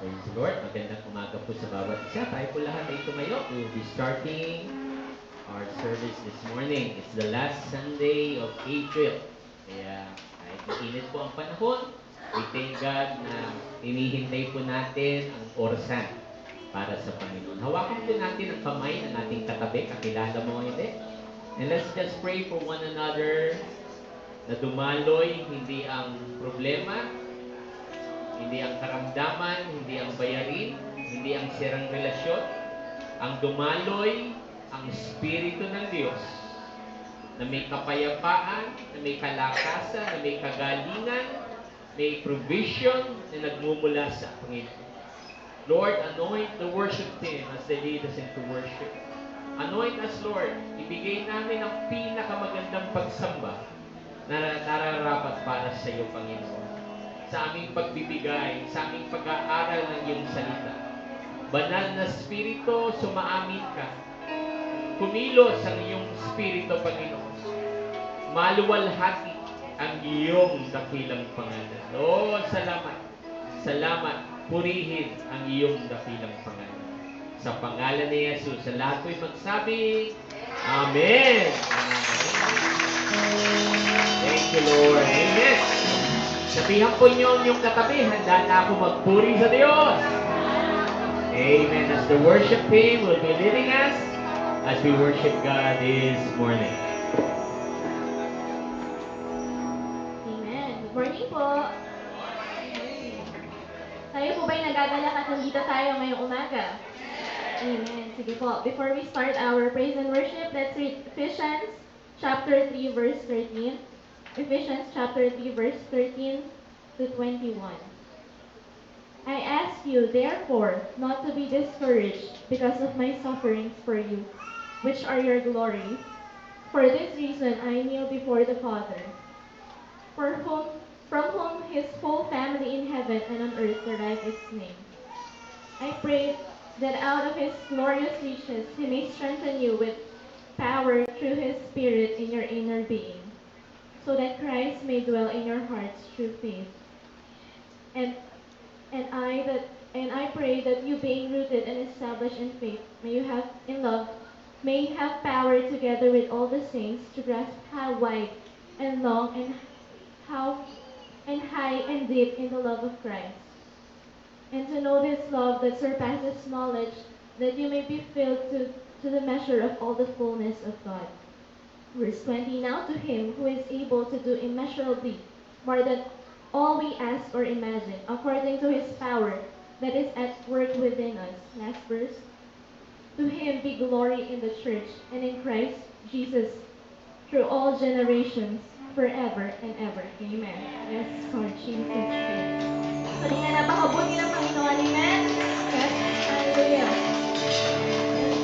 Praise the Lord. Magandang umaga po sa bawat isa. Tayo po lahat ay tumayo. We will be starting our service this morning. It's the last Sunday of April. Kaya kahit mainit po ang panahon, we thank God na hinihintay po natin ang orasan para sa Panginoon. Hawakan po natin ang kamay ng ating katabi. Kakilala mo hindi? And let's just pray for one another na dumaloy hindi ang problema, hindi ang karamdaman, hindi ang bayarin, hindi ang sirang relasyon. Ang dumaloy, ang Espiritu ng Diyos na may kapayapaan, na may kalakasan, na may kagalingan, may provision na nagmumula sa Panginoon. Lord, anoint the worship team as they lead us into worship. Anoint us, Lord. Ibigay namin ang pinakamagandang pagsamba na nararapat para sa iyo, Panginoon. Sa aming pagbibigay, sa aming pag-aaral ng iyong salita. Banal na Espiritu, sumaamin ka. Kumilos ang iyong Espiritu, Panginoon. Maluwalhati ang iyong dakilang pangalan. Lord, salamat. Salamat. Purihin ang iyong dakilang pangalan. Sa pangalan ni Jesus, sa lahat ko'y magsabi, Amen. Thank you, Lord. Amen. Sabihan po niyo yung katabi, handa na ako magpuri sa Diyos. Amen. As the worship team will be leading us as we worship God this morning. Amen. Good morning po. Tayo po ba'y nagagalak at nandito tayo ngayong umaga? Amen. Sige po. Before we start our praise and worship, let's read Ephesians chapter 3 verse 13. Ephesians chapter 3 verse 13 to 21. I ask you, therefore, not to be discouraged because of my sufferings for you, which are your glory. For this reason I kneel before the Father, from whom his whole family in heaven and on earth derive its name. I pray that out of his glorious riches he may strengthen you with power through his Spirit in your inner being, so that Christ may dwell in your hearts through faith. And I pray that you, being rooted and established in faith, may have power together with all the saints to grasp how wide and long and high and deep in the love of Christ, and to know this love that surpasses knowledge, that you may be filled to the measure of all the fullness of God. Verse 20, now to him who is able to do immeasurably more than all we ask or imagine, according to his power that is at work within us. Last verse. To him be glory in the church and in Christ Jesus through all generations, forever and ever. Amen. Yes, Lord Jesus Christ. Kanina napakabuti ng Panginoon. Amen. Yes, hallelujah.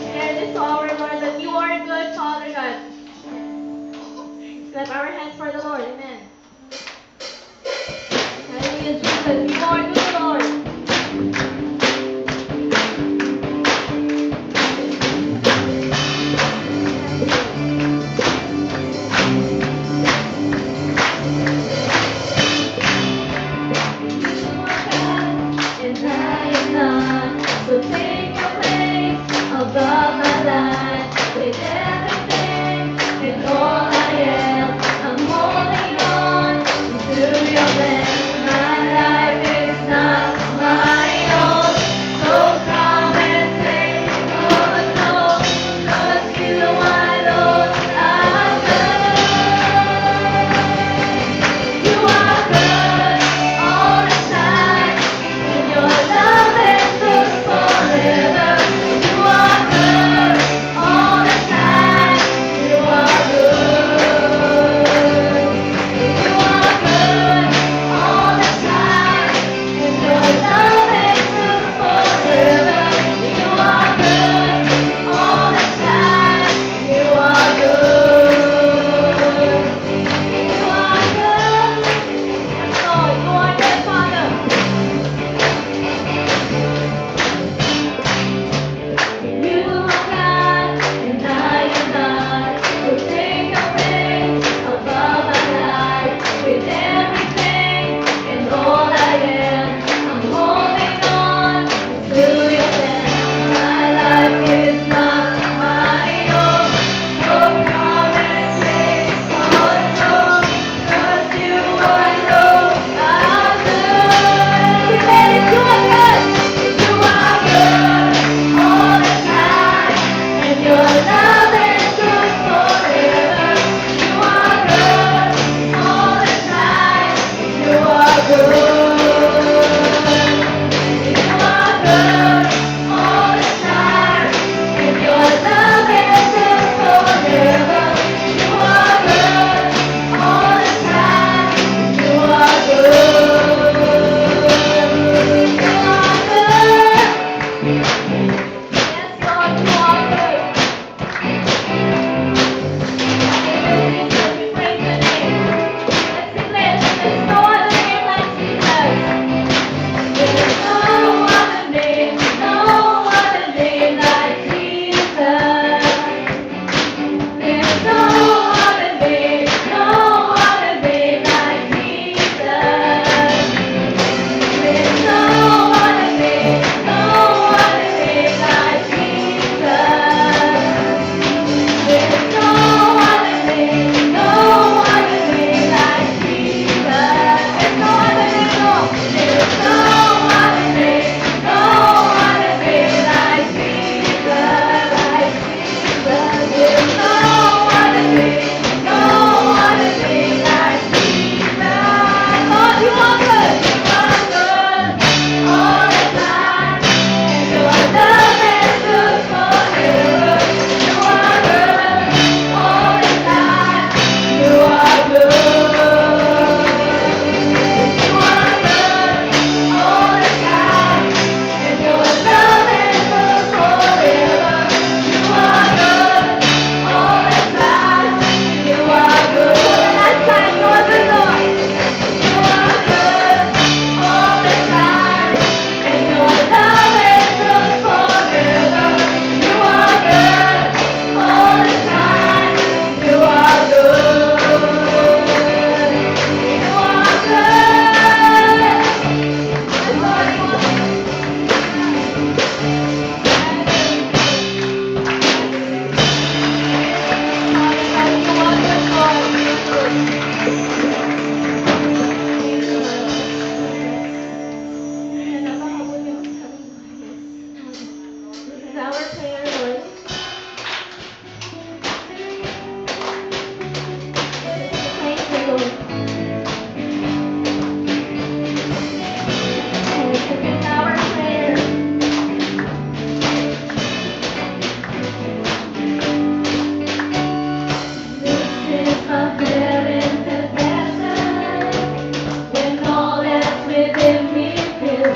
Declare this to our Lord that you are good, Father God. Clap our hands for the Lord. Amen. Hallelujah, Jesus. You are good, Lord. And I am not, so take your place above my life with everything and all I am. I'm holding on to your plan. My life is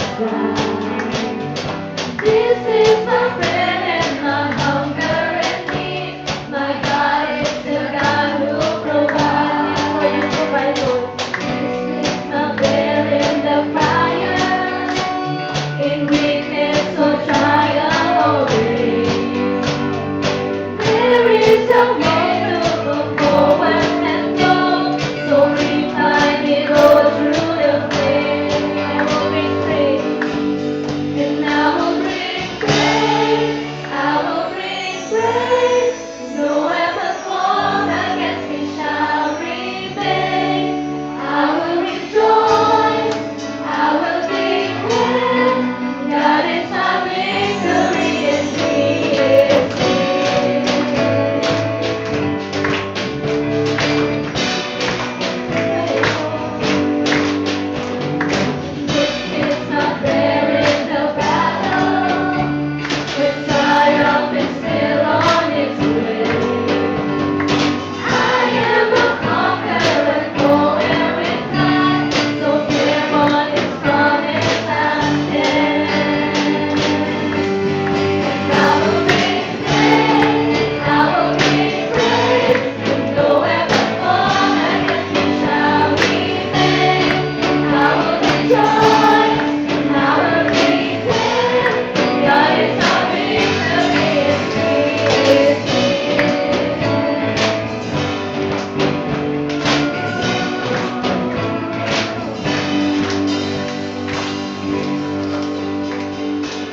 sky. This is my bread and my hunger and need. My God is the God who provides. For you provide, Lord. This is my bread in the fire. In weakness or trial or pain. There is a way to go and go. So refine it all through the flame. I will bring praise. And I will bring praise, I will bring praise. No weapon formed against me shall remain. I will rejoice, I will declare, God is my victory and He is This is my prayer in the battle. When triumph is still on its way, I am a conqueror, going with God, so clear on His promise I stand. And I will bring praise, I will bring praise. No weapon formed against me shall remain. I will rejoice, I will declare, God is our victory and He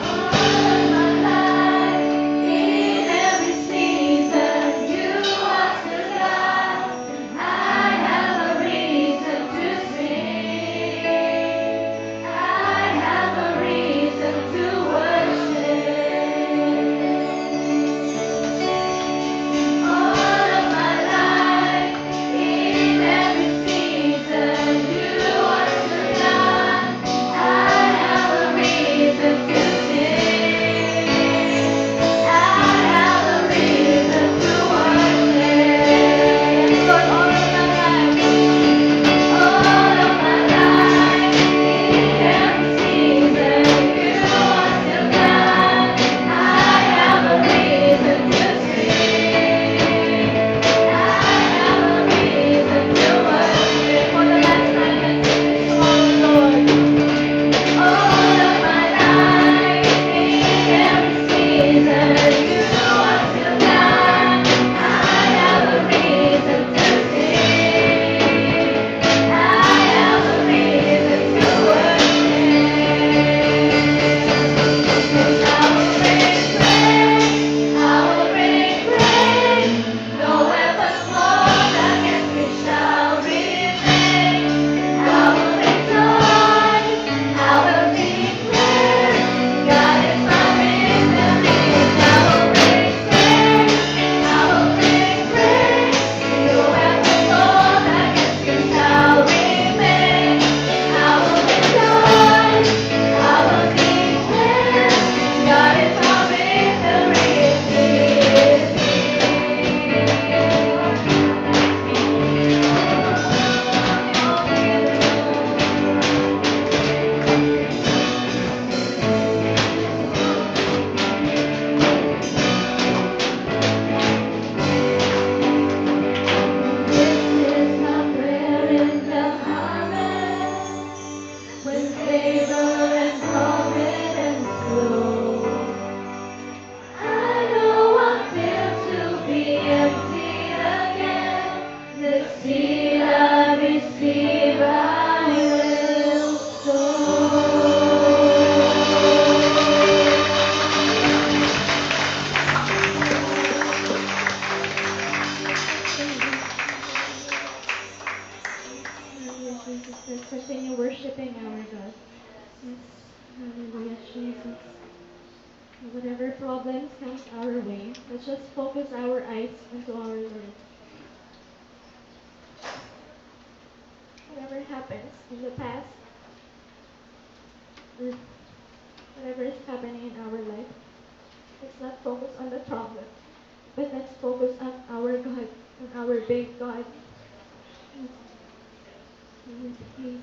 All of my life, in every season, You are still God. I have a reason to sing. I have a reason to worship. All of my life, in every season, You are still God. I have a reason to sing. I have a reason to worship. Lord, all of my life, all of my life, in every season, You are still God. I have a reason to sing. I have a reason to worship. For the last time, let's sing this song, Lord. All of my life, in every season, You are still God. I have a reason to sing. I have a reason to worship. And I will bring praise, I will bring praise. No weapon formed against me shall remain. I will rejoice, I will declare, God is my victory. And I will bring praise, I will bring praise. No weapon formed against me shall remain. I will rejoice, I will declare, God is my victory and He is This is my prayer in the harvest, when favor and confidence flow. I know I'm built to be empty again. The seed I receive, I will sow. Hallelujah, Jesus. Let's continue worshiping our God. Yes. Hallelujah, Jesus. Whatever problems comes our way, let's just focus our eyes into our Lord. Whatever happens in the past, or whatever is happening in our life, let's not focus on the problem, but let's focus on our God, on our big God. Yes. His peace.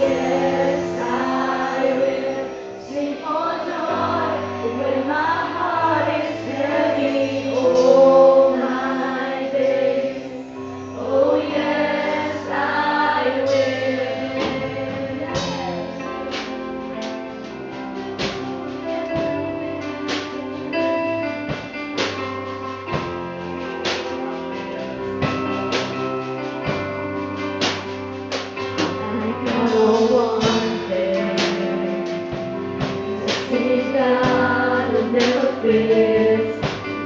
yes, I will sing for joy when my heart is heavy all my days. Oh, yes, I will. I know one thing. Sing God will never fail,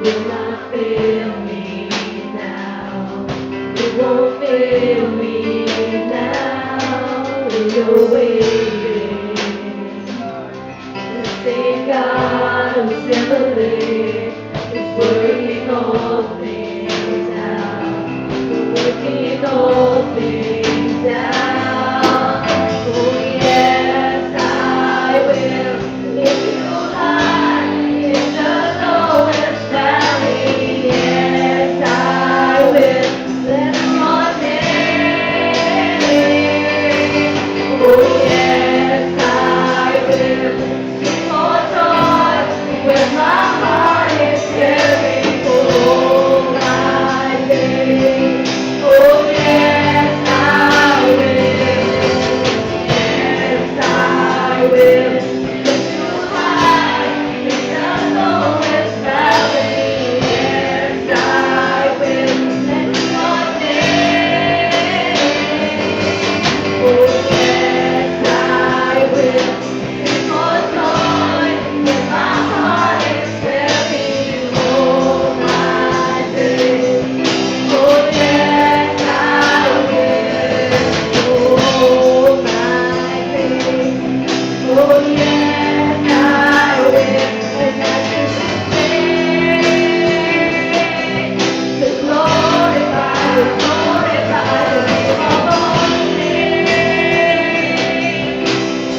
will not fail me now. It won't fail me now. You're waiting. Sing God will never fail, is working all things out. Working all things out. Oh yes, I will lift you high in the lowest valley. Yes, I will bless your name. Oh yes, I will sing for joy when my heart is heavy for my days. Oh yes, I will. Yes, I will lift you high in the lowest valley. Yes, I will bless your name. Oh yes, I will sing for joy when my heart is heavy all my days. Oh yes, I will. Oh my days. Oh yes, I will. And to glorify, glorify the name of our name.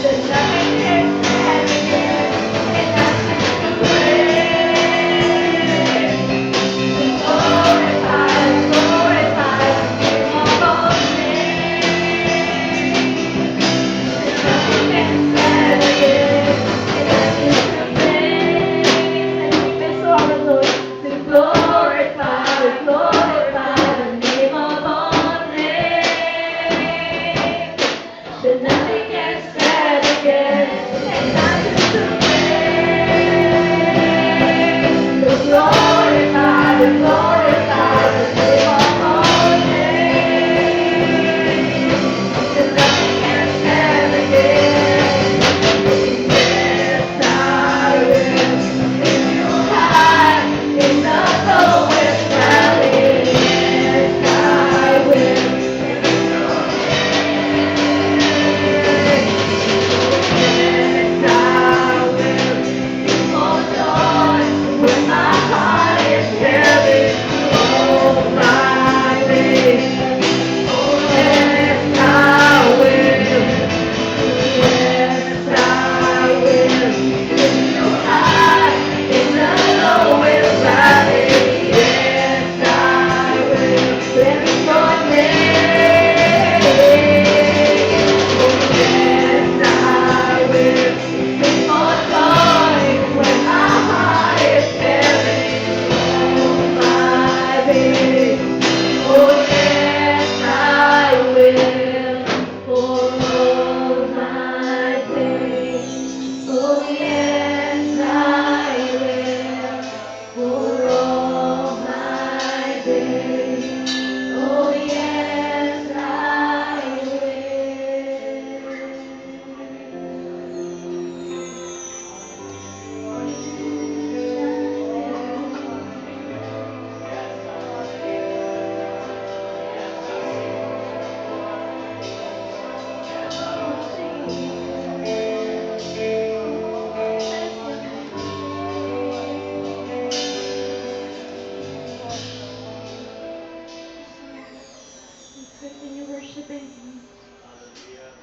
That nothing can stand against, and nothing to praise. To glorify, glorify the name of our name. That nothing can stand against, and nothing to praise. And we beso our Lord to glorify, glorify the name of our name. That nothing can stand against, and nothing to praise. To glorify, glorify the name of our name. That nothing can stand against. Yes, I will lift you high in the lowest valley. Yes, I will lift your name. Yes, I will sing for joy when my heart is heavy all my days. Oh yes, I will. Yes, I will lift you high in the lowest valley. Yes, I will bless your name. Oh yes, I will sing for joy when my heart is heavy all my days. Oh yes, I will for all my days. Oh yes, I will for all my days. Oh yes, I Let's continue worshiping Him. Hallelujah,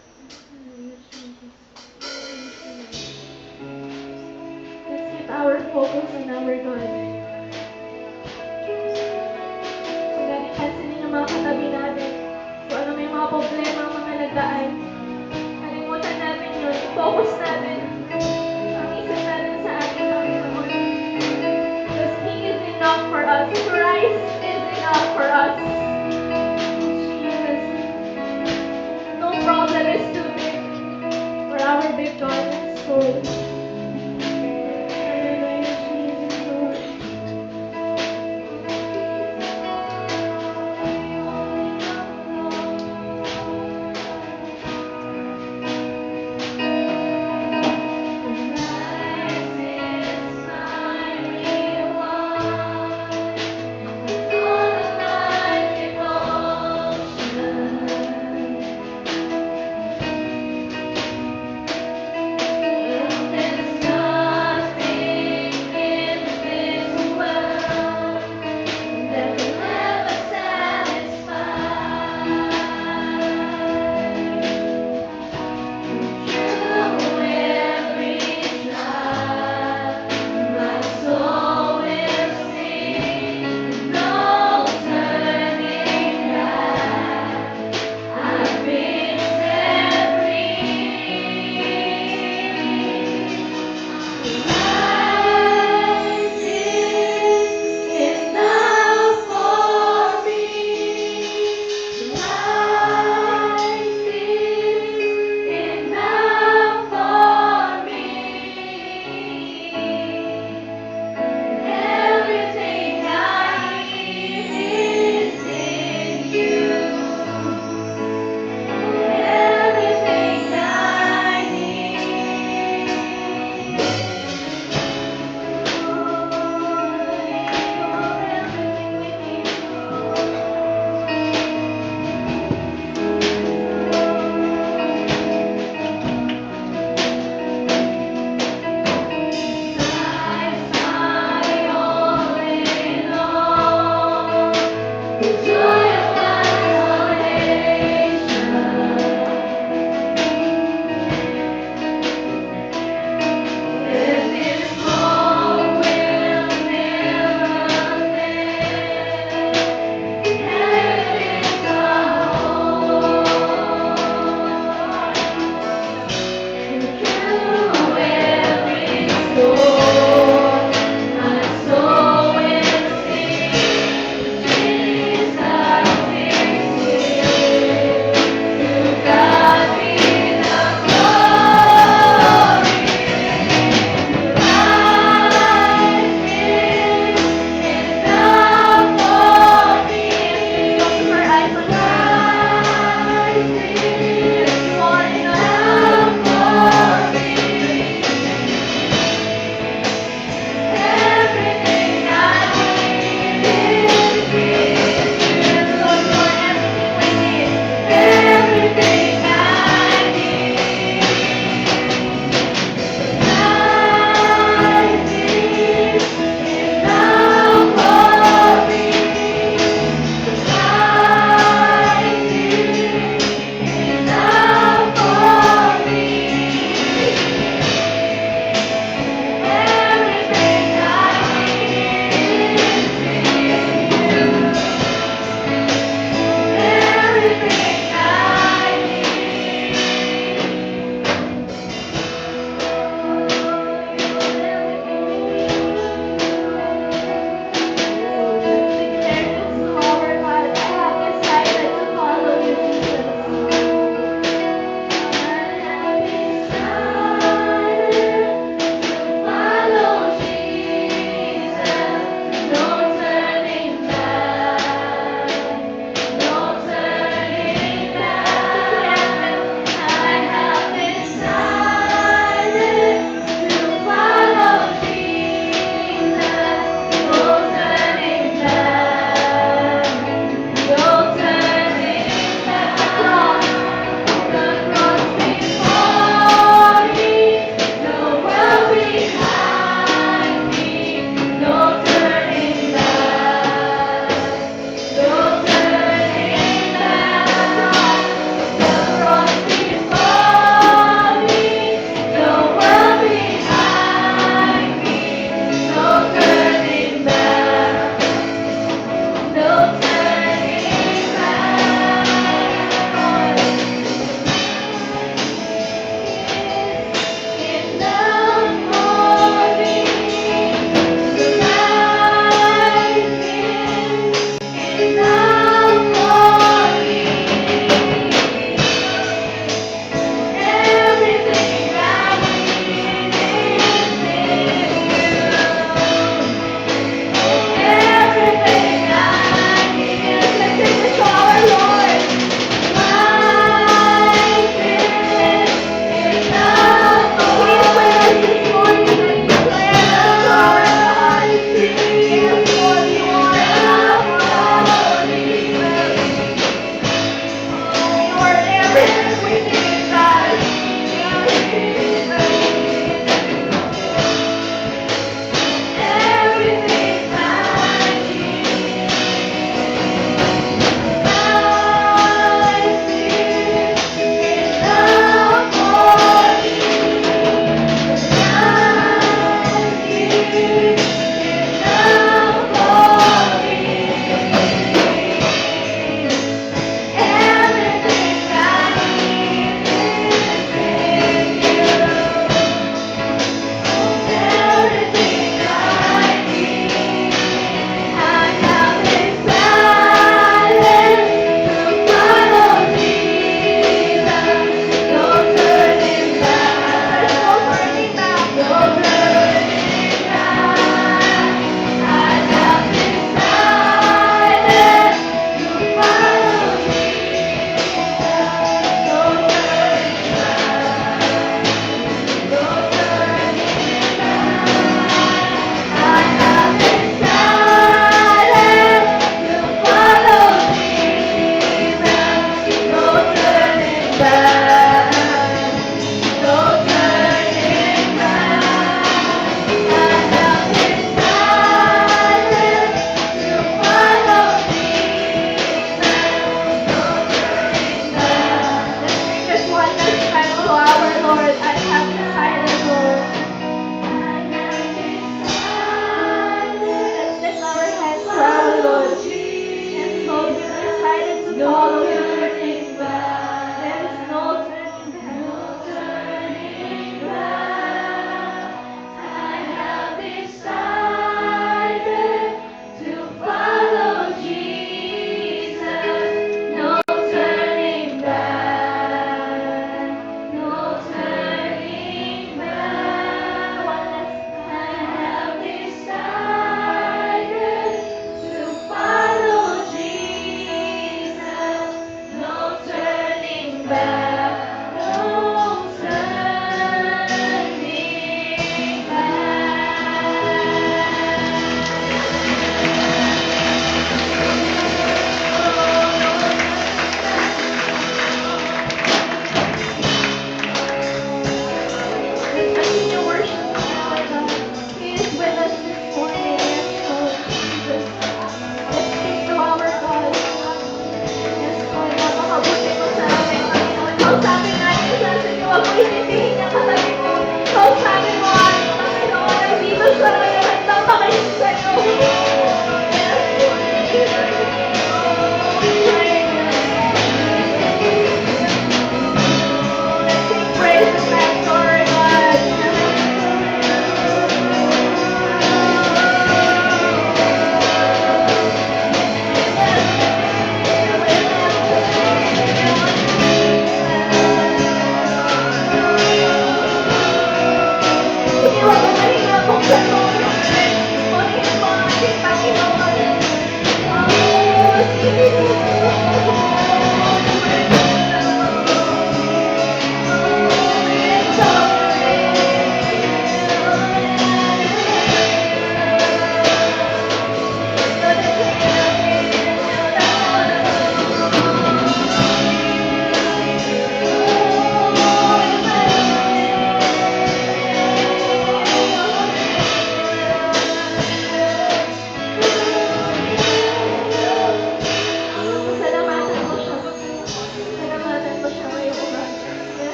Jesus. Let's keep our focus on our God. So, lagi pansinin yung mga katabi natin. Kung ano may mga problema, mga nagdaan. our begotten soul. Hallelujah, Jesus, Lord. Thank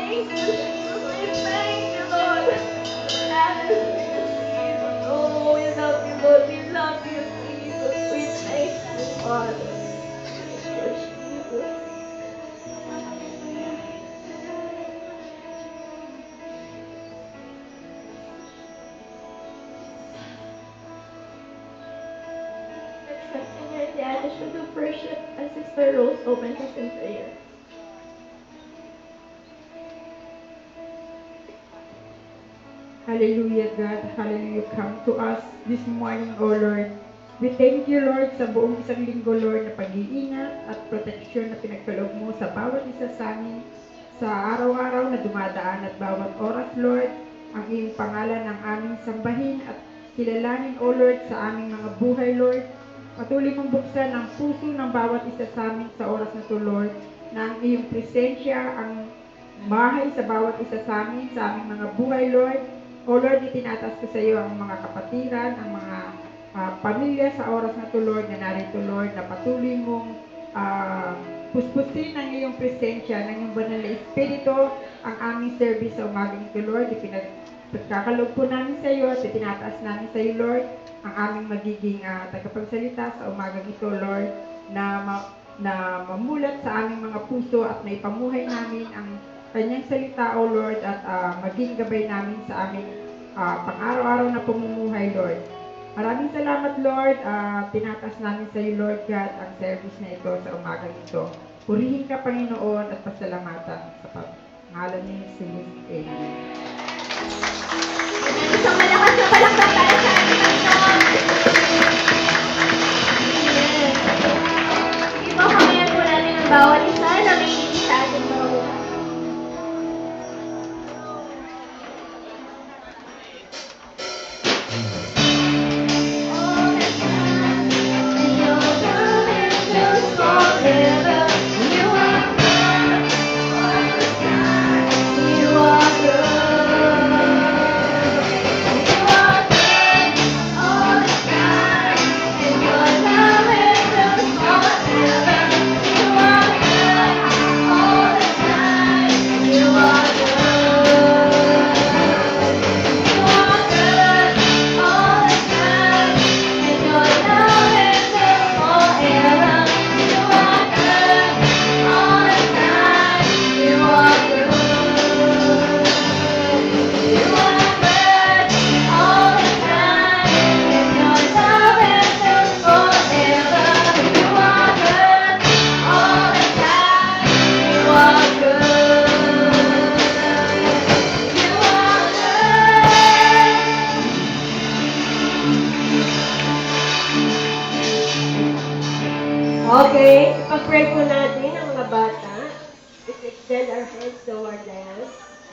thank you, Jesus. We thank you, Lord. Hallelujah, Jesus. Oh, we love you, Lord. We love you, Jesus. We thank you, Father. Thank you, Jesus. Let's continue in the attitude of worship as Sister Rose opens us in prayer. Hallelujah, God. Hallelujah. Come to us this morning, O Lord. We thank you, Lord, sa buong isang linggo, Lord, na pag-iingat at proteksyon na pinagkaloob mo sa bawat isa sa amin sa araw-araw na dumadaan at bawat oras, Lord. Ang iyong pangalan ang aming sambahin at kilalanin, O Lord, sa aming mga buhay, Lord. Patuloy mong buksan ang puso ng bawat isa sa amin sa oras na to, Lord, na ang iyong presensya, ang bahay sa bawat isa sa amin, sa aming mga buhay, Lord. O Lord, itinataas ko sa iyo ang mga kapatiran, ang mga pamilya sa oras na to, Lord, na narito, Lord, na patuloy mong puspusin ang iyong presensya ng iyong banal na Espiritu ang aming service sa umagang ito, Lord. Pagkakalog po namin sa iyo at itinataas namin sa iyo, Lord, ang aming magiging tagapagsalita sa umagang ito, Lord, na mamulat sa aming mga puso at naipamuhay namin ang kanyang salita, O Lord, at maging gabay namin sa aming pang-araw-araw na pamumuhay, Lord. Maraming salamat, Lord. Tinatas namin sa iyo, Lord God, ang service na ito sa umagang ito. Purihin ka, Panginoon, at pasalamatan sa pangalan ni Jesus. Amen. Isang malakas na palakpak tayo sa ating Panginoon. Amen. Sige po, kamayan po natin ang bawat isa na may ibig sa ating mga buhay. Okay, pag-pray po natin ang mga bata. Let's extend our hands toward them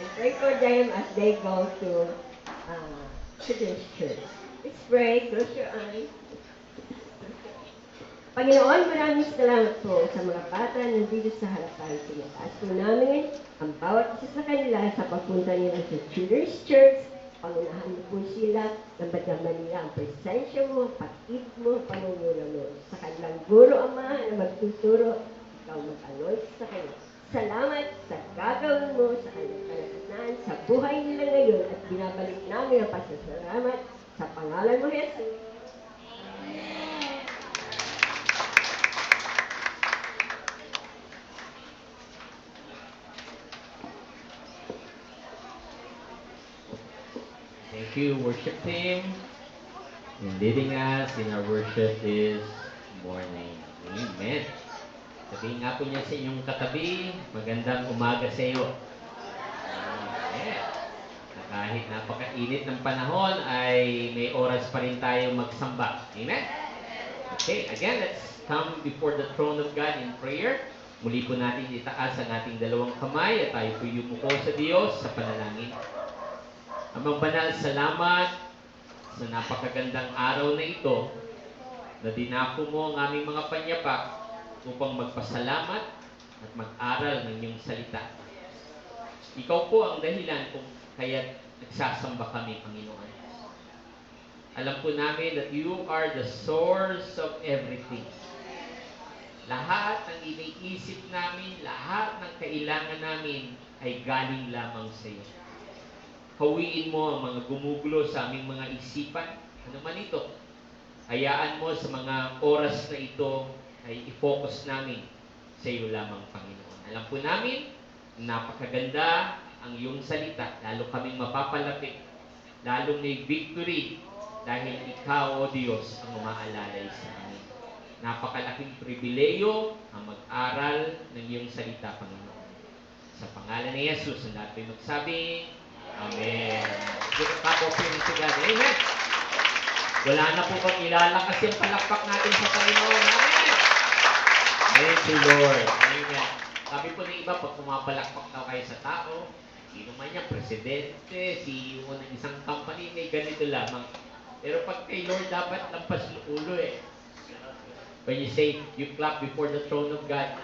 and pray for them as they go to this church. Let's pray. Close your eyes. Panginoon, maraming salamat po sa mga bata na nandito sa harapan. Tinataas po namin ang bawat isa sa kanila sa pagpunta nila sa Children's Church. Pangunahan mo po sila, nabadaman nila ang presensya mo, pag-ibig mo, panungulo mo. Sa kanilang guro, Ama, na magtuturo, ikaw mag-anoint sa kanila. Salamat sa gagawin mo sa kanilang kalakasan, sa buhay nila ngayon, at binabalik namin ang pasasalamat sa pangalan mo, Jesus. Thank you, worship team. And leading us in our worship this morning. Amen. Sabihin nga po niya sa inyong katabi, magandang umaga sa iyo. Amen. Na kahit napakainit ng panahon, ay may oras pa rin tayo magsamba. Amen. Okay, again, let's come before the throne of God in prayer. Muli po natin itaas ang ating dalawang kamay at tayo po yumuko sa Diyos sa panalangin. Amang banal, salamat sa napakagandang araw na ito na dinako mo ang aming mga panyapak upang magpasalamat at mag-aral ng iyong salita. Ikaw po ang dahilan kung kaya't nagsasamba kami, Panginoon. Alam po namin that you are the source of everything. Lahat ng iniisip namin, lahat ng kailangan namin ay galing lamang sa iyo. Hawiin mo ang mga gumugulo sa aming mga isipan. Ano man ito? Hayaan mo sa mga oras na ito ay i-focus namin sa iyo lamang, Panginoon. Alam po namin, napakaganda ang iyong salita. Lalo kaming mapapalapit. Lalong may victory dahil ikaw, O Diyos, ang umaalalay sa amin. Napakalaking pribileyo ang mag-aral ng iyong salita, Panginoon. Sa pangalan ni Jesus, ang lahat ay magsabi, Amen. Give a clap of praise to God. Amen. Wala na po bang ilalakas yung palakpak natin sa Panginoon. Amen. Thank you, Lord. Amen. Sabi po ng iba, pag pumapalakpak daw kayo sa tao, sino man yan, presidente, CEO ng isang company, may ganito lamang. Pero pag kay Lord, dapat lampas ulo eh. When you say, you clap before the throne of God,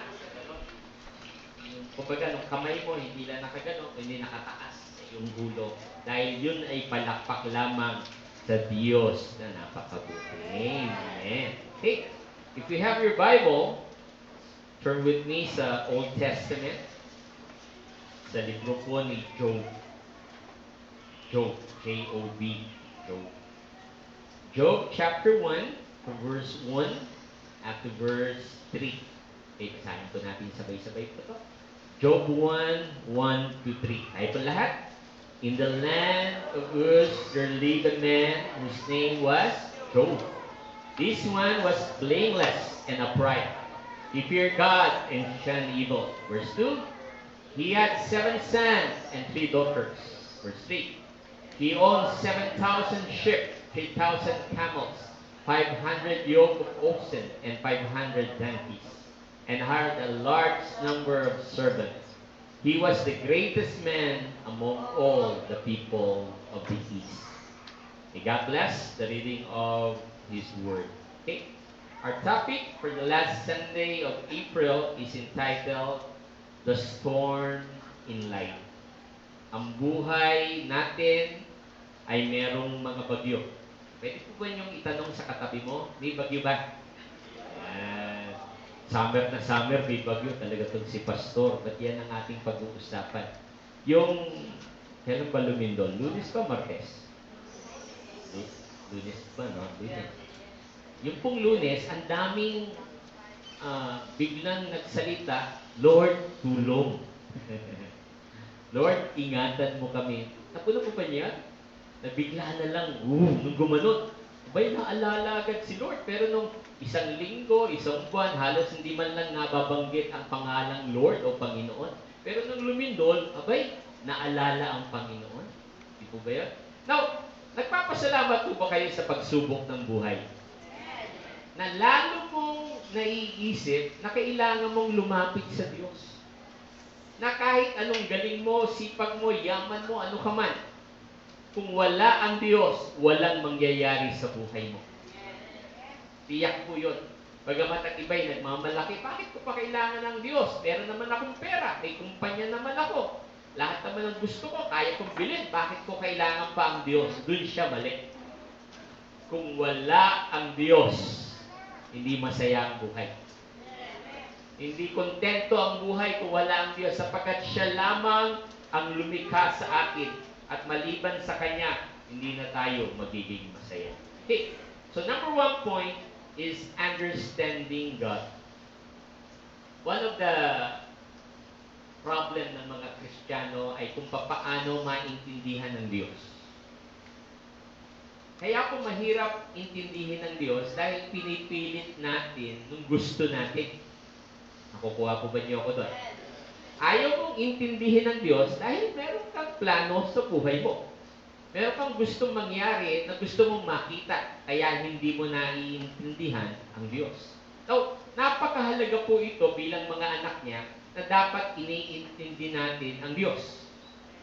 kumbaga, nung kamay mo, hindi lang nakagano, hindi nakataas sa iyong gulo. Dahil yun ay palakpak lamang sa Diyos na napakabuti. Amen. Okay, if you have your Bible, turn with me sa Old Testament, sa libro po ni Job. Job, J-O-B, Job. Job chapter 1, from verse 1 up to verse 3. Okay, basahin po natin sabay-sabay po ito. Job 1, 1 to 3. Tayo po lahat. In the land of Uz, there lived a man whose name was Job. This one was blameless and upright. He feared God and shunned evil. Verse 2. He had 7 sons and 3 daughters. Verse 3. He owned 7,000 sheep, 3,000 camels, 500 yoke of oxen, and 500 donkeys, and hired a large number of servants. He was the greatest man among all the people of the East. May God bless the reading of His Word. Okay? Our topic for the last Sunday of April is entitled, The Storm in Life. Ang buhay natin ay merong mga bagyo. Pwede po ba niyong itanong sa katabi mo, may bagyo ba? Summer na summer, may bagyo talaga itong si Pastor. Ba't yan ang ating pag-uusapan? Yung, kailan ba lumindol? Lunes pa, Martes? Lunes pa, no? Lunes. Yung pong Lunes, ang daming biglang nagsalita, Lord, tulong. Lord, ingatan mo kami. Napuno po ba niya? Nabigla na lang, nung gumanot. Abay, naalala agad si Lord. Pero nung isang linggo, isang buwan, halos hindi man lang nababanggit ang pangalang Lord o Panginoon. Pero nung lumindol, abay, naalala ang Panginoon. Di po ba yan? Now, nagpapasalamat po ba kayo sa pagsubok ng buhay? Na lalo mong naiisip na kailangan mong lumapit sa Diyos. Na kahit anong galing mo, sipag mo, yaman mo, ano ka man, kung wala ang Diyos, walang mangyayari sa buhay mo. Tiyak po yun. Bagamat ang iba'y nagmamalaki, bakit ko pa kailangan ng Diyos? Meron naman akong pera, may kumpanya naman ako. Lahat naman ng gusto ko, kaya kong bilhin. Bakit ko kailangan pa ang Diyos? Doon siya mali. Kung wala ang Diyos, hindi masaya ang buhay. Hindi kontento ang buhay kung wala ang Diyos, sapagkat siya lamang ang lumikha sa atin. At maliban sa Kanya, hindi na tayo magiging masaya. Okay, so number 1 point is understanding God. One of the problem ng mga Kristiyano ay kung paano maintindihan ng Diyos. Kaya po mahirap intindihin ng Diyos dahil pinipilit natin nung gusto natin. Nakukuha po ba niyo ako doon? Ayaw mong intindihin ng Diyos dahil meron kang plano sa buhay mo. Meron kang gustong mangyari na gusto mong makita, kaya hindi mo naiintindihan ang Diyos. So, napakahalaga po ito bilang mga anak niya na dapat iniintindi natin ang Diyos.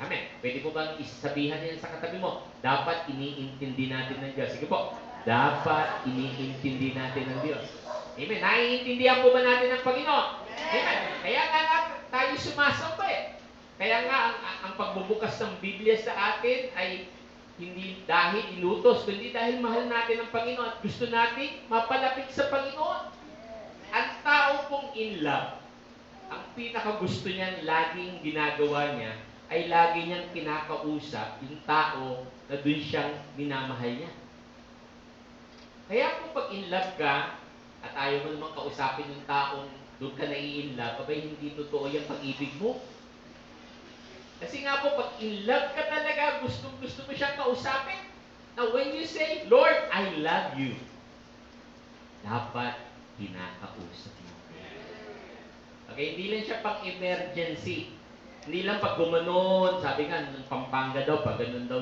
Amen. Pwede po bang isabihan niya sa katabi mo? Dapat iniintindi natin ng Diyos. Sige po. Dapat iniintindi natin ng Diyos. Amen. Naiintindihan po ba natin ang Panginoon? Amen. Kaya nga tayo sumasamba eh. Kaya nga ang pagbubukas ng Biblia sa atin ay hindi dahil inutos, kundi dahil mahal natin ang Panginoon at gusto natin mapalapit sa Panginoon. ang tao pong in love, ang pinakagusto niyan, laging ginagawa niya, ay lagi niyang kinakausap yung tao na dun siyang minamahal niya. Kaya kung pag in love ka, at ayaw mo namang kausapin yung taong doon ka nai-in love, abay hindi totoo yung pag-ibig mo. Kasi nga po, pag in love ka talaga, gusto mo siyang kausapin. Now, when you say, Lord, I love you, dapat kinakausap mo. Okay, hindi lang siya pang-emergency. Hindi lang pag gumanon, sabi nga, ng Pampanga daw, pag ganun daw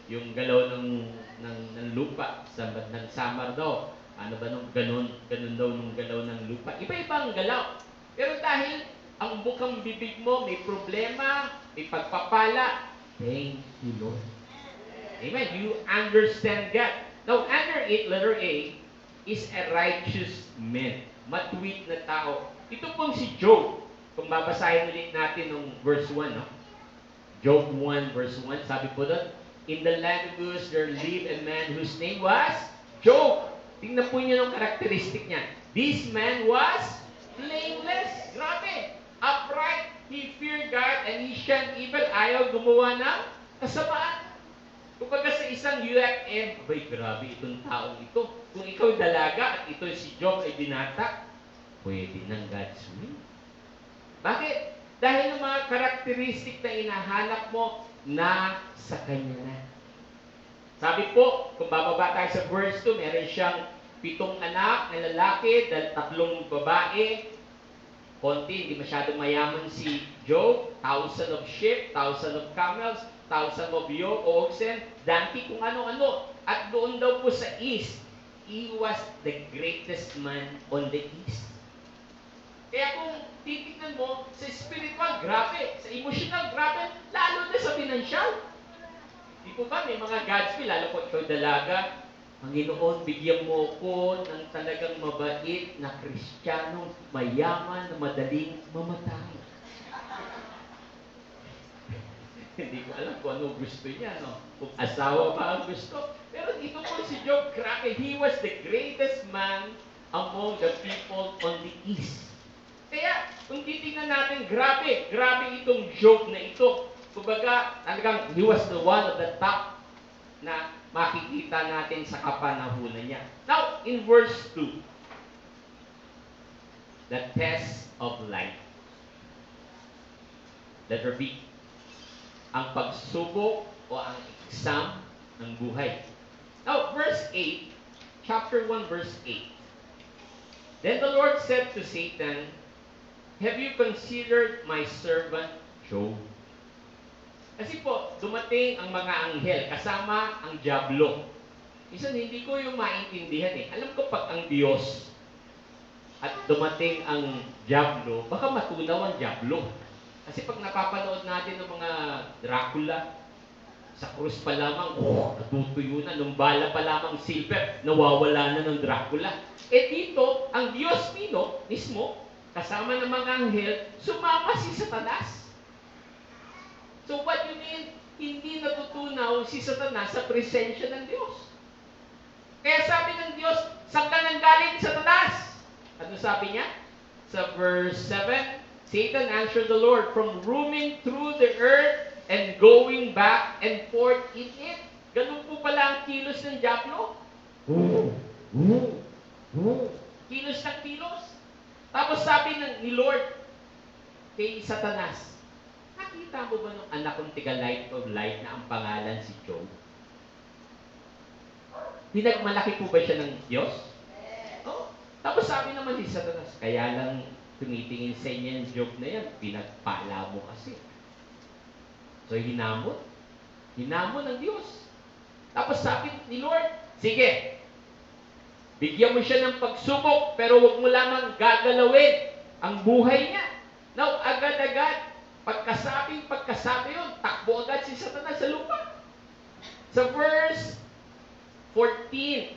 yung galaw ng lupa, sa ng Samar daw. Ano ba nung ganun daw nung galaw ng lupa. Iba-iba ang galaw. Pero dahil ang bukang bibig mo may problema, may pagpapala, thank you, Lord. Amen. You understand God. Now, under it, letter A, is a righteous man. Matuwid na tao. Ito pong si Job. Kung babasahin ulit natin ng verse 1, no? Job 1, verse 1, sabi po doon, in the land of Uz, there lived a man whose name was Job. Tingnan po niyo yung karakteristik niya. This man was blameless. Grabe. Upright. He feared God and he shunned evil. Ayaw gumawa ng kasamaan. Kumbaga sa isang UFM, abay, grabe itong taong ito. Kung ikaw dalaga at ito si Job ay binata, pwede ng God's will. Bakit? Dahil ang mga karakteristik na inahanap mo na sa Kanya na. Sabi po, kung bababa tayo sa verse 2, meron siyang 7 anak na lalaki, dahil 3 babae. Konti, hindi masyadong mayaman si Job. 1,000 of sheep, 1,000 of camels, 1,000 of yoke, oxen, donkey, kung ano-ano. At doon daw po sa east, he was the greatest man on the east. Kaya kung titignan mo, sa spiritual, grabe. Sa emotional, grabe. Lalo na sa financial. Di po ba, may mga God's will, lalo po ikaw dalaga, Panginoon, bigyan mo ko ng talagang mabait na Kristiyanong mayaman na madaling mamatay. Hindi ko alam kung ano gusto niya, no? Kung asawa ba ang gusto. Pero dito po si Job, grabe, he was the greatest man among the people on the east. Kaya, kung titignan natin, grabe itong Job na ito. Kumbaga, talagang he was the one of the top na makikita natin sa kapanahunan niya. Now, in verse 2, the test of life. Letter B, ang pagsubok o ang exam ng buhay. Now, verse 8, chapter 1, verse 8. Then the Lord said to Satan, have you considered my servant Job? Kasi po, dumating ang mga anghel kasama ang dyablo. Minsan hindi ko yung maintindihan eh. Alam ko pag ang Diyos at dumating ang dyablo, baka matunaw ang dyablo. Kasi pag napapanood natin ng mga Dracula, sa krus pa lamang, natutuyo na. Nung bala pa lamang silver, nawawala na ng Dracula. Eh dito, ang Diyos mismo, kasama ng mga anghel, sumama si Satanas. So what you mean, hindi natutunaw si Satanas sa presensya ng Diyos. Kaya sabi ng Diyos, saan ka nanggaling, Satanas? Ano sabi niya? Sa verse 7, Satan answered the Lord, from roaming through the earth and going back and forth in it. Ganun po pala ang kilos ng dyablo. Kilos ng kilos. Tapos sabi ni Lord kay Satanas, nakita mo ba nung anak kong tiga light of light na ang pangalan si Job? Pinagmalaki po ba siya ng Diyos? Oh. Tapos sabi naman ni Satanas, kaya lang tumitingin sa inyo yung Job na yan, pinagpala mo kasi. So hinamon ng Diyos. Tapos sabi ni Lord, sige, bigyan mo siya ng pagsubok, pero wag mo lamang gagalawin ang buhay niya. Now, agad-agad, pagkasabi yun, takbo agad si Satanas sa lupa. Sa verse 14,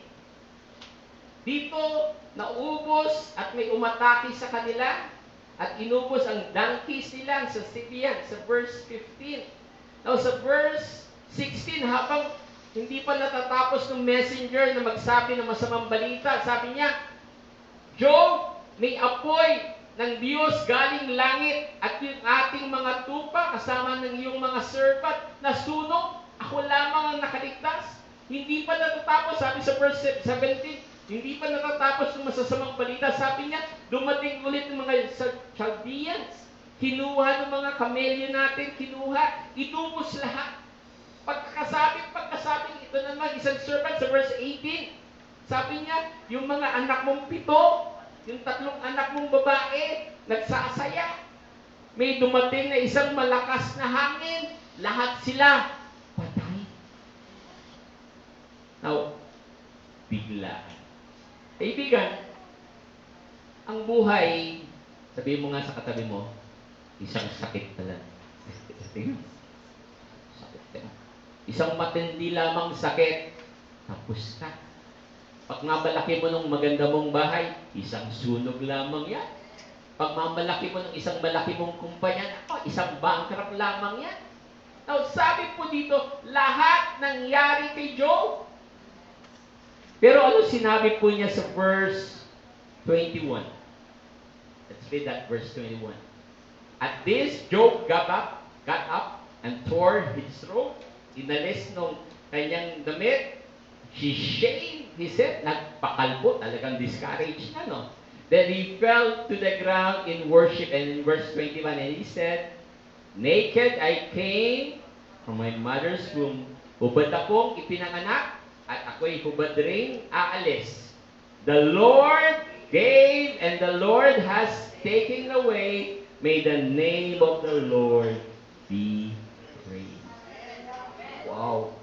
dito, naubos at may umatake sa kanila at inubos ang donkeys nila sa Sibian, sa verse 15. Now, sa verse 16, habang hindi pa natatapos ng messenger na magsabi ng masamang balita, sabi niya, Job, may apoy ng Diyos galing langit at yung ating mga tupa kasama ng iyong mga servant na sunog, ako lamang ang nakaligtas. Hindi pa natatapos, sabi sa verse 17, hindi pa natatapos ng masasamang balita. Sabi niya, dumating ulit ng mga Chaldeans, kinuha ng mga kamelyo natin, itubos lahat. Pagkasabing ito naman, isang servant sa verse 18, sabi niya, yung mga anak mong 7, yung 3 anak mong babae, nagsasaya. May dumating na isang malakas na hangin, lahat sila patay. Now, biglaan. Kaibigan, ang buhay, sabihin mo nga sa katabi mo, isang sakit pala. Sakit din. Isang matindi lamang sakit, tapos ka. Pag mamalaki mo ng maganda mong bahay, isang sunog lamang yan. Pag mamalaki mo ng isang malaki mong kumpanya, isang bankrupt lamang yan. Now, sabi po dito, lahat nangyari kay Job. Pero ano sinabi po niya sa verse 21? Let's read that verse 21. At this, Job got up and tore his robe. Inalis nung kanyang damit. He shaved his head. Nagpakalbo. Talagang discouraged na, no? Then he fell to the ground in worship. And in verse 21, and he said, naked I came from my mother's womb. Hubad akong ipinanganak, at ako'y hubad rin aalis. The Lord gave, and the Lord has taken away. May the name of the Lord be praised. Wow.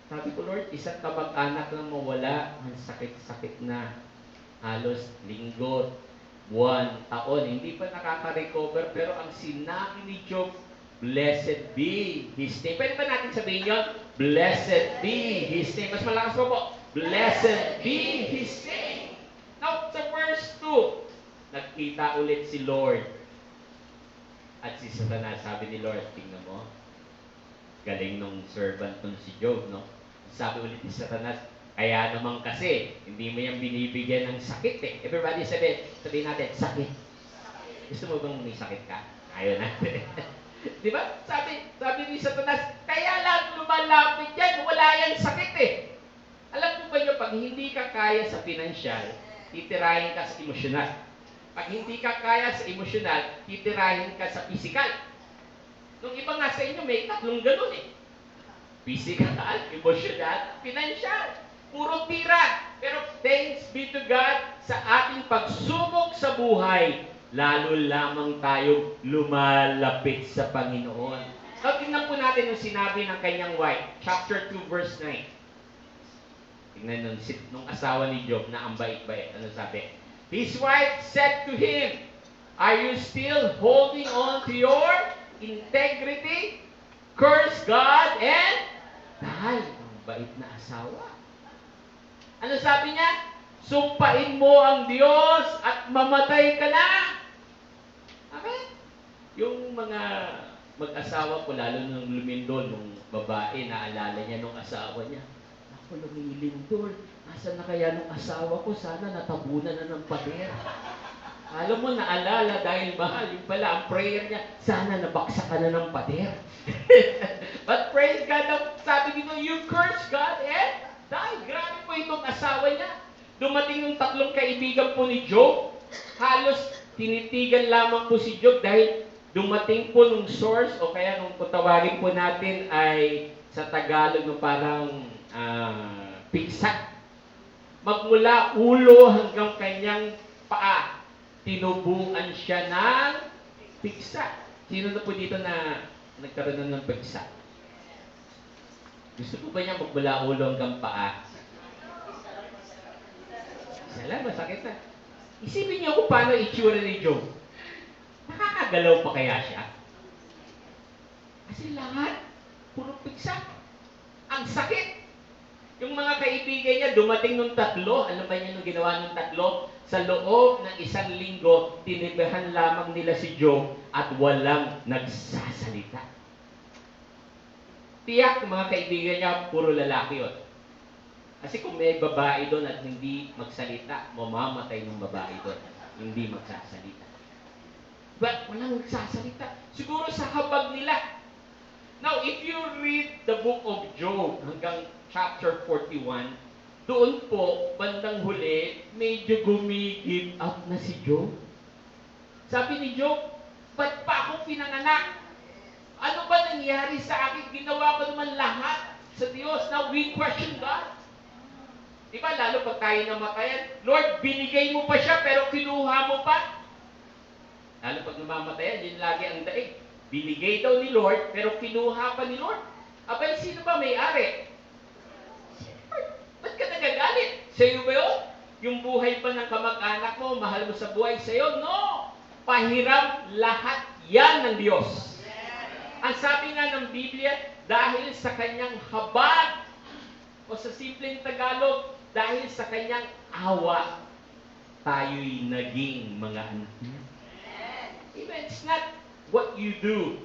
Sabi ko, Lord, isang kamag-anak lang mawala, ang sakit-sakit na. Halos linggo, buwan, taon, hindi pa nakaka-recover. Pero ang sinabi ni Job, blessed be His name. Pwede ba natin sabihin yun? Blessed be His name. Mas malakas po. Blessed be His name. Now, sa verse 2, nagkita ulit si Lord. At si Satanas, sabi ni Lord, tingnan mo, galing nung servant nung si Job, no? Sabi ulit ni Satanas, kaya naman kasi, hindi mo yan binibigyan ng sakit eh. Everybody sabihin natin, sakit. Gusto mo bang may sakit ka? Ayaw natin. Di ba? Sabi ni Satanas, kaya lang lumalapit yan, wala yan sakit eh. Alam mo ba nyo, pag hindi ka kaya sa pinansyal, titirahin ka sa emosyonal. Pag hindi ka kaya sa emosyonal, titirahin ka sa physical. Nung iba nga sa inyo, may 3 ganun eh. Physical, emosyonal, pinansyal. Puro tira. Pero thanks be to God sa ating pagsubok sa buhay, lalo lamang tayo lumalapit sa Panginoon. Now, tingnan po natin yung sinabi ng kanyang wife. Chapter 2, verse 9. Tingnan nung asawa ni Job na ang bait-bait. Ano sabi? His wife said to him, are you still holding on to your integrity? Curse God and die. Ang bait na asawa. Ano sabi niya? Sumpain mo ang Diyos at mamatay ka na. Amen? Yung mga mag-asawa ko, lalo nung lumindol, nung babae, naalala niya nung asawa niya. Ako, lumilindol. Asan na kaya nung asawa ko? Sana natabunan na ng pader. Alam mo, naalala dahil mahal. Yung pala, ang prayer niya, sana nabaksa ka na ng pader. But praise God, sabi dito, you curse God and die. Grabe po itong asawa niya. Dumating yung 3 kaibigan po ni Job. Halos tinitigan lamang po si Job dahil dumating po nung source o kaya nung tawagin po natin ay sa Tagalog no parang piksak. Magmula ulo hanggang kanyang paa, tinubuan siya ng piksak. Sino na po dito na nagkaroon ng piksak? Gusto po ba niya magmula ulo hanggang paa? Sala, masakit na. Isipin niyo kung paano itsura ni Job. Nakakagalaw pa kaya siya? Kasi lahat, puro piksak. Ang sakit. Yung mga kaibigan niya, dumating nung 3. Alam ba niya nung ginawa nung 3? Sa loob ng 1 linggo, tinibahan lamang nila si Job at walang nagsasalita. Tiyak, mga kaibigan niya, puro lalaki yun. Kasi kung may babae doon at hindi magsalita, mamamatay ng babae doon. Hindi magsasalita. But walang nagsasalita. Siguro sa habag nila. Now, if you read the book of Job hanggang chapter 41, doon po, bandang huli, medyo gumi-give up na si Job. Sabi ni Job, ba't pa ako pinanganak? Ano ba nangyari sa akin? Ginawa ko naman lahat sa Diyos. Now, we question God. Diba, lalo pag tayo namatayan, Lord, binigay mo pa siya, pero kinuha mo pa. Lalo pag namamatayan, yun lagi ang daig. Binigay daw ni Lord, pero kinuha pa ni Lord. Abay, sino ba may-ari? Ba't ka nagagalit? Sa'yo ba yun? Yung buhay pa ng kamag-anak mo, mahal mo sa buhay sa'yo? No! Pahiram lahat yan ng Diyos. Ang sabi nga ng Biblia, dahil sa kanyang habag, o sa simpleng Tagalog, dahil sa kanyang awa, tayo'y naging mga anak niya. Amen. It's not what you do.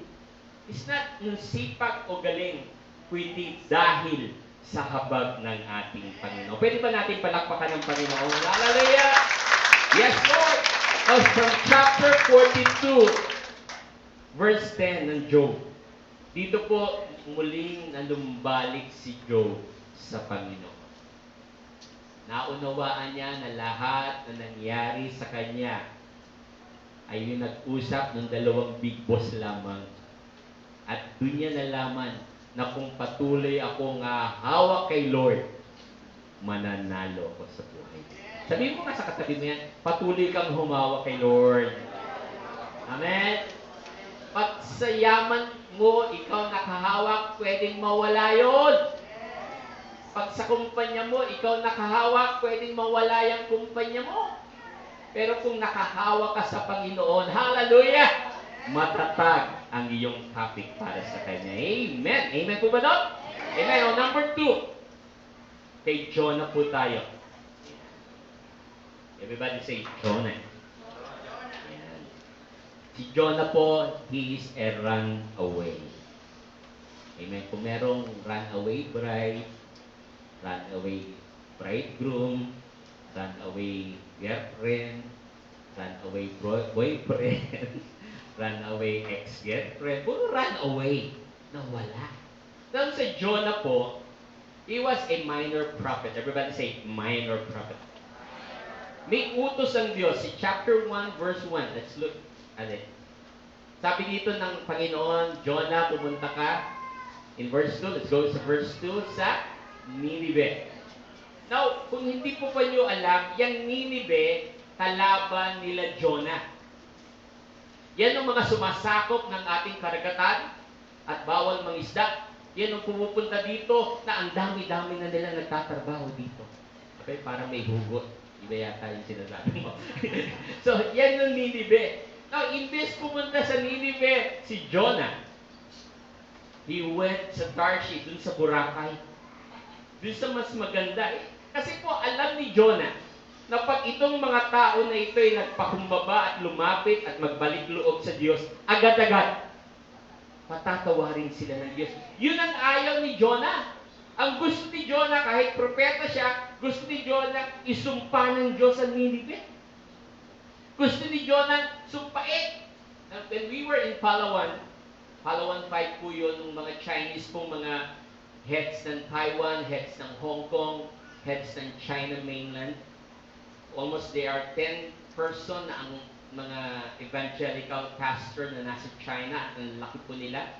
It's not yung sipag o galing, kundi dahil sa habag ng ating Panginoon. Pwede ba natin palakpakan ng Panginoon? Hallelujah! Yes, Lord! Now, from chapter 42, verse 10 ng Job. Dito po, muling nalumbalik si Job sa Panginoon. Naunawaan niya na lahat na nangyari sa kanya ay yung nag-usap ng dalawang big boss lamang. At doon niya nalaman na kung patuloy akong hawak kay Lord, mananalo ako sa buhay. Sabihin mo nga sa katabi mo yan, patuloy kang humawak kay Lord. Amen? Pag sa yaman mo, ikaw nakahawak, pwedeng mawala yun. Pag sa kumpanya mo, ikaw nakahawak, pwedeng mawala yung kumpanya mo. Pero kung nakahawak ka sa Panginoon, hallelujah! Matatag ang iyong topic para sa Kanya. Amen! Amen po ba doon? Amen. O, number 2. Kay Jonah po tayo. Everybody say Jonah. Ayan. Si Jonah po, he is a runaway. Amen. Kung merong runaway bride, runaway bridegroom, runaway girlfriend, runaway boyfriend, runaway ex-girlfriend, puro runaway, nawala. Dahil sa Jonah po, he was a minor prophet. Everybody say, minor prophet. May utos ang Diyos. Si chapter 1, verse 1. Let's look at it. Sabi dito ng Panginoon, Jonah, pumunta ka. In verse 2, let's go sa verse 2, sa Nineveh. Now, kung hindi po pa nyo alam, yung Nineveh, kalaban nila Jonah. Yan ang mga sumasakop ng ating karagatan at bawal mangisda. Yan ang pumupunta dito na ang dami-dami na nila nagtatrabaho dito. Okay, parang may hugot. Iba yata yung sinasabi mo. So, yan yung Nineveh. Now, imbes pumunta sa Nineveh si Jonah, he went sa Tarshish, dun sa Boracay. Dun sa mas maganda. Kasi po, alam ni Jonah na pag itong mga tao na ito ay nagpakumbaba at lumapit at magbalik loob sa Diyos, agad-agad, patatawarin sila ng Diyos. Yun ang ayaw ni Jonah. Ang gusto ni Jonah, kahit propeta siya, gusto ni Jonah isumpa ng Diyos ang Nineveh. Gusto ni Jonah sumpain. When we were in Palawan 5 po yun, ng mga Chinese pong mga heads ng Taiwan, heads ng Hong Kong, heads ng China mainland. Almost there are 10 person na ang mga evangelical pastor na nasa China at ang laki po nila.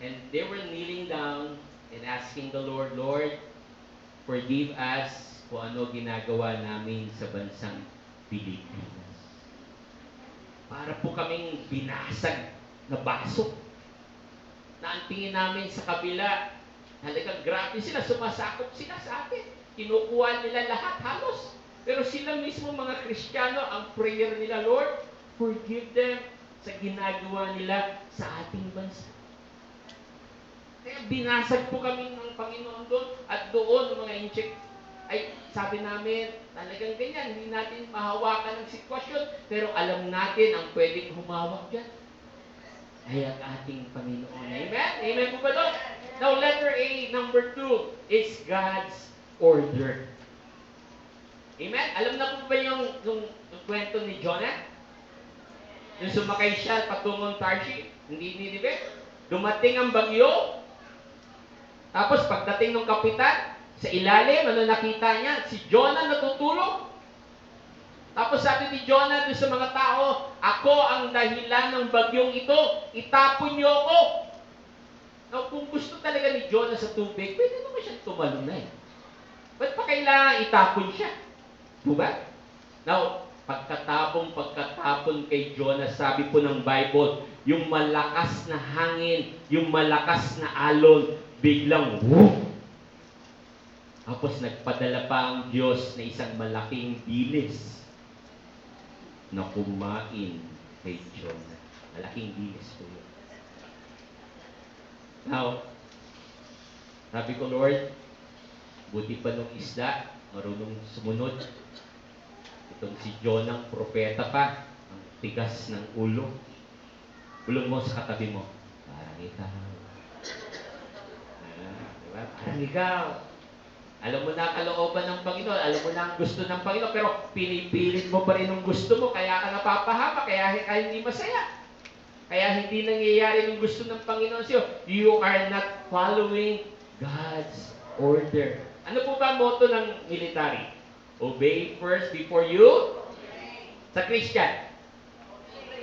And they were kneeling down and asking the Lord, Lord, forgive us kung ano ginagawa namin sa bansang Pilipinas. Para po kaming binasag na baso. Na ang tingin namin sa kabila, talagang grabe sila, sumasakop sila sa atin. Kinukuha nila lahat halos. Pero sila mismo mga Kristiyano, ang prayer nila, Lord, forgive them sa ginagawa nila sa ating bansa. Kaya binasag po kami ng Panginoon doon at doon mga incheck ay sabi namin, talagang ganyan, hindi natin mahawakan ng sitwasyon, pero alam natin ang pwedeng humawak dyan ay ang ating Panginoon. Amen? Amen po ba doon? Now, letter A, number 2, is God's order. Amen? Alam na po ba yung kwento ni Jonah? Nung sumakay siya patungong Tarshish, hindi Nineveh, dumating ang bagyo, tapos pagdating ng kapitan, sa ilalim, ano nakita niya? Si Jonah natutulog. Tapos sabi ni Jonah doon sa mga tao, ako ang dahilan ng bagyong ito, itapon niyo ako. Now, kung gusto talaga ni Jonah sa tubig, pwede naman siyang tumalon na eh. Ba't pa kailangan itapon siya? Diba? Now, pagkatapon kay Jonah, sabi po ng Bible, yung malakas na hangin, yung malakas na alon, biglang whoop! Tapos nagpadala pa ang Diyos na isang malaking bilis na kumain kay Jonah. Malaking bilis po yun. Now, sabi ko, Lord, buti pa nung isda, marunong sumunod. Itong si Jonah, propeta pa, ang tigas ng ulo. Ulong mo sa katabi mo, parang ikaw. Diba? Parang ikaw. Alam mo na ang kalooban ng Panginoon, alam mo na ang gusto ng Panginoon, pero pinipilit mo pa rin ang gusto mo, kaya ka napapahama, kaya hindi masaya. Kaya hindi nangyayari yung gusto ng Panginoon sa'yo. You are not following God's order. Ano po ba ang motto ng military? Obey first before you? Sa Christian?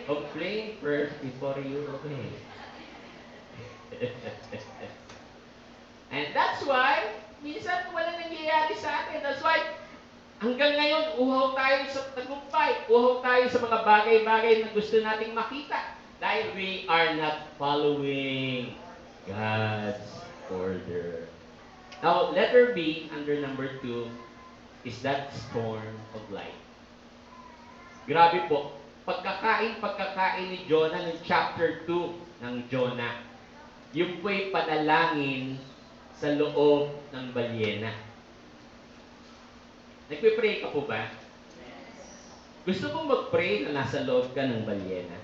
Obey first before you obey. And that's why, minsan wala nangyayari sa atin. That's why, hanggang ngayon, uhaw tayo sa tagumpay. Uhaw tayo sa mga bagay-bagay na gusto nating makita. Dahil we are not following God's order. Now, letter B, under number 2, is that storm of life. Grabe po. Pagkakain ni Jonah ng chapter 2 ng Jonah, yung po'y panalangin sa loob ng balyena. Nagpe-pray ka po ba? Gusto mong mag-pray na nasa loob ka ng balyena?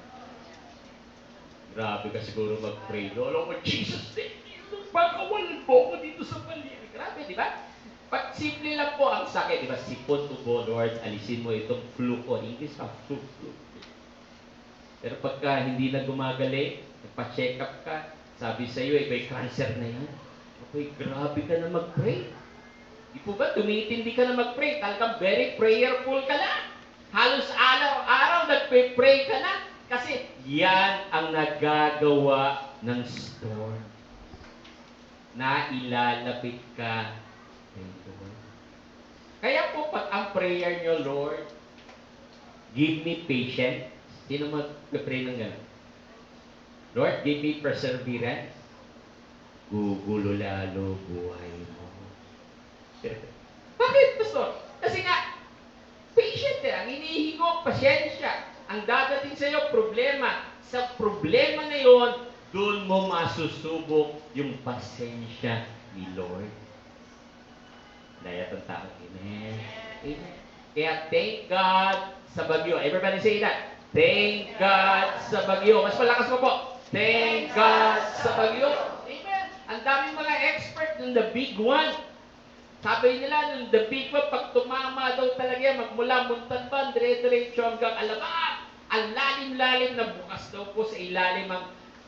Grabe ka siguro mag-pray. Lolo ko, Jesus, thank you. Pagkawalan po ako dito sa balyena. Grabe, di ba? Pag simple lang po ang sakit, di ba? Sipon, tubo, Lord, alisin mo itong flu ko. English ka, flu. Pero pagka hindi na gumagaling, nagpa-check up ka, sabi sa iyo, may cancer na yan. Okay, grabe ka na mag-pray. Di po ba, tumitindi ka na mag-pray. Talagang very prayerful ka na. Halos araw-araw nagpe-pray ka na. Kasi yan ang nagagawa ng storm. Na ilalapit ka kay Lord. Kaya po, pag ang prayer nyo, Lord, give me patience. Sino mag-pray ng gano'n? Lord, give me perseverance. Gugulo lalo buhay mo. Bakit, Pastor? Kasi nga, patient eh. Ang inihingo, pasyensya. Ang dadating sa iyo, problema. Sa problema na yon, doon mo masusubok yung pasensya ni Lord. Dahil ang tao, amen. Amen. Kaya thank God sa bagyo. Everybody say that. Thank God sa bagyo. Mas malakas mo po. Thank God sa bagyo. Amen. Ang daming mga expert ng the big one. Sabi nila, nung the big one, pag tumama daw talaga yan, magmula Montalban, dire-diretso hanggang Alabang. Ang lalim-lalim na bukas daw po sa ilalim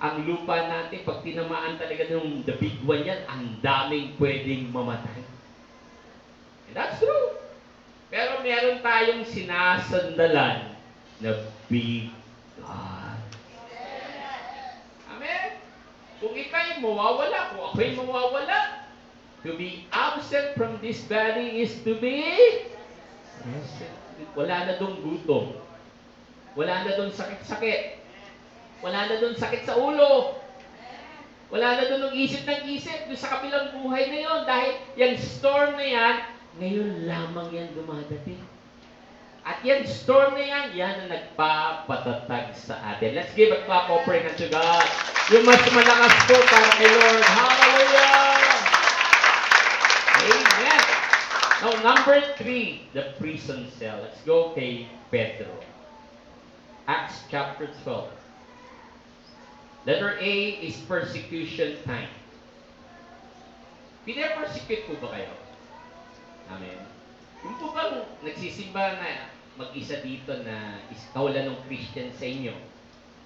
ang lupa natin. Pag tinamaan talaga ng the big one yan, ang daming pwedeng mamatay. And that's true. Pero meron tayong sinasandalan na big God. Amen? Kung ikaw'y mawawala, kung ako'y mawawala, to be absent from this body is to be present. Wala na dong gutom. Wala na dong sakit-sakit. Wala na dong sakit sa ulo. Wala na dong isip ng isip doon sa kabilang buhay na yon. Dahil yung storm na yan, ngayon lamang yan dumadating. At yan storm na yan, yan ang nagpapatatag sa atin. Let's give a clap offering unto God. Yung mas malakas po para kay Lord. Hallelujah! Amen. Now, number 3, the prison cell. Let's go kay Pedro. Acts chapter 12. Letter A is persecution time. Pina-persecute po ba kayo? Amen. Yung po bang nagsisimba na mag-isa dito na kawalan ng Christian sa inyo,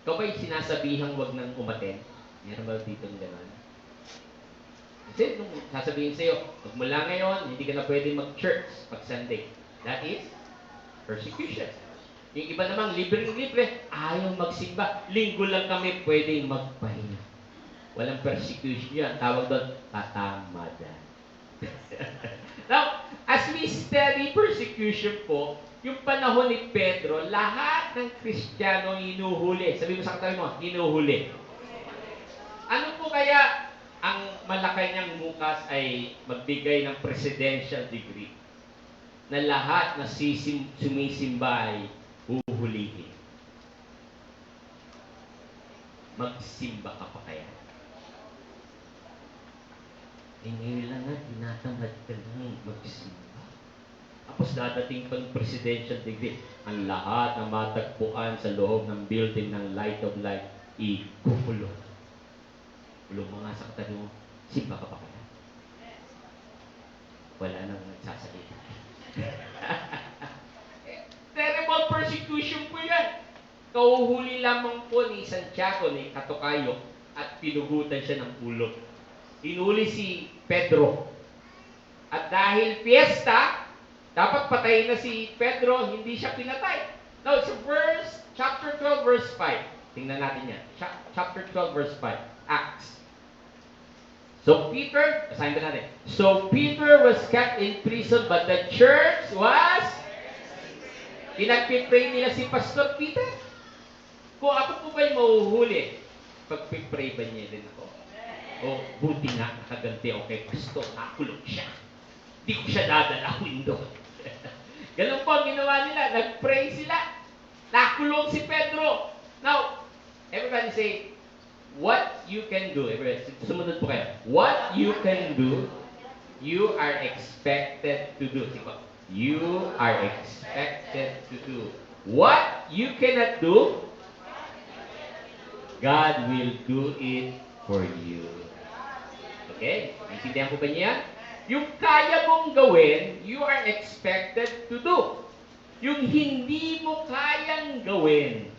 ikaw ba'y sinasabihang wag nang umaten? Meron ba dito ng gano'n? Kasi nung sasabihin sa'yo, magmula ngayon, hindi ka na pwede mag-church pag Sunday. That is persecution. Yung iba namang libre-libre, ayaw magsimba. Linggo lang kami pwedeng magpahinga. Walang persecution yan. Tawag doon, katamadan. Now, as we study persecution po, yung panahon ni Pedro, lahat ng Kristiyano hinuhuli. Sabi mo sa katabi mo, hinuhuli. Ano po kaya ang malaki niyang bukas ay magbigay ng presidential degree na lahat na sumisimba ay huhulihin? Magsimba ka pa kaya? Ngayon lang nga, tinatamad ka lang magsimba. Tapos dadating pa ng presidential degree. Ang lahat na matagpuan sa loob ng building ng Light of Life, ikukulong. Kulong mo nga sa katabi mo, simba ka pa kaya? Wala nang nagsasalita. Terrible persecution po yan. Kauhuli lamang po ni Santiago, ni Katokayo, at pinugutan siya ng ulo. Hinuli si Pedro. At dahil fiesta, dapat patayin na si Pedro, hindi siya pinatay. Now, it's chapter 12, verse 5. Tingnan natin yan. Chapter 12, verse 5. Acts. So Peter, assignment natin. So Peter was kept in prison, but the church was... Pinagpipray nila si Pastor Peter. Kung ako po ba'y mahuhuli, pagpipray ba niya din ako? O buti nga, nakaganti ako kay Pastor, nakulong siya. Di ko siya dadalawin doon. Ganun po ang ginawa nila. Nag-pray sila. Nakulong si Pedro. Now, everybody say, what you can do. Everybody, sumunod po kayo. What you can do, you are expected to do. Sige, you are expected to do. What you cannot do, God will do it for you. Okay? Intindihan po ba niya? Yung kaya mong gawin, you are expected to do. Yung hindi mo kayang gawin,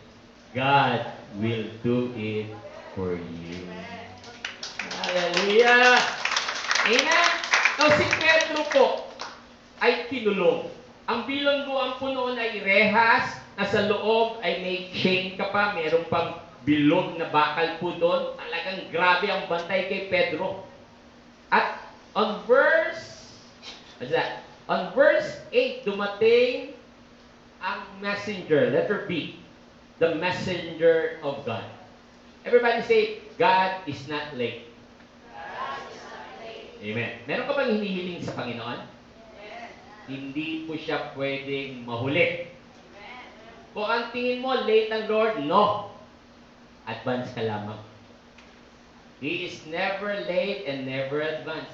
God will do it for you. Hallelujah! Amen? Now, si Pedro po ay kinulong. Ang bilangguan po noon ay rehas, na sa loob ay may chain ka pa, meron pang bilog na bakal po doon. Talagang grabe ang bantay kay Pedro. At on verse 8, dumating ang messenger, letter B, the messenger of God. Everybody say, God is not late. God is not late. Amen. Meron ka bang hinihiling sa Panginoon? Yes. Hindi po siya pwedeng mahuli. Amen. Kung ang tingin mo, late ang Lord, no. Advance ka lamang. He is never late and never advanced.